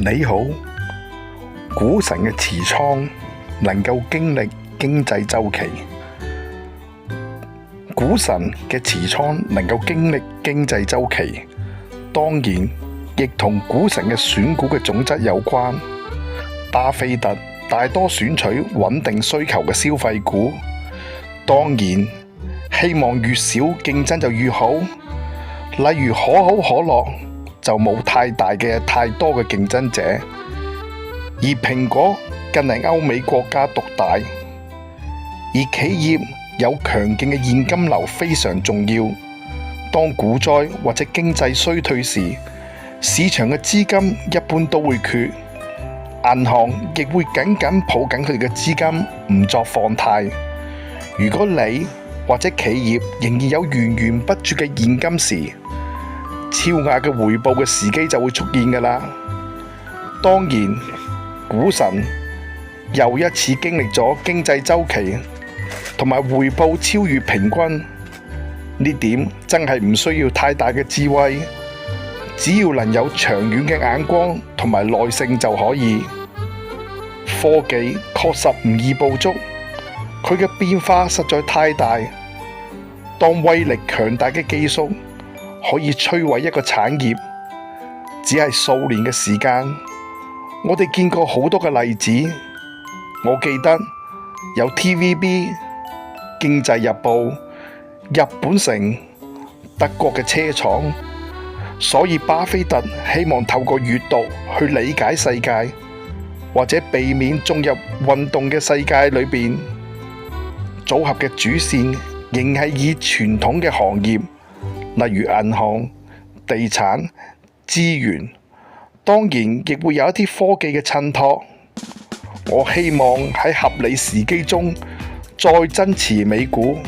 你好，股神嘅持倉能夠經歷經濟週期。股神嘅持倉能夠經歷經濟週期，當然亦同股神嘅選股嘅種質有關。巴菲特大多選取穩定需求嘅消費股，當然希望越少競爭就越好。例如可口可樂就冇太多嘅競爭者，而蘋果更係歐美國家獨大，而企業有強勁嘅現金流非常重要。當股災或者經濟衰退時，市場嘅資金一般都會缺，銀行亦會緊緊抱緊佢哋嘅資金唔作放貸。如果你或者企業仍然有源源不絕嘅現金時，超額嘅回報嘅時機就會出現㗎啦。當然，股神又一次經歷咗經濟週期同埋回報超越平均，呢點真係唔需要太大嘅智慧，只要能有長遠嘅眼光同埋耐性就可以。科技確實唔易捕捉，佢嘅變化實在太大。當威力強大嘅技術可以摧毀一個產業，只係數年嘅時間。我哋見過好多嘅例子，我記得有 TVB、經濟日報、日本城、德國嘅車廠。所以巴菲特希望透過閱讀去理解世界，或者避免進入運動嘅世界裏邊。組合嘅主線仍係以傳統嘅行業，例如銀行、地產、資源，當然亦會有一啲科技嘅襯托。我希望喺合理時機中再增持美股。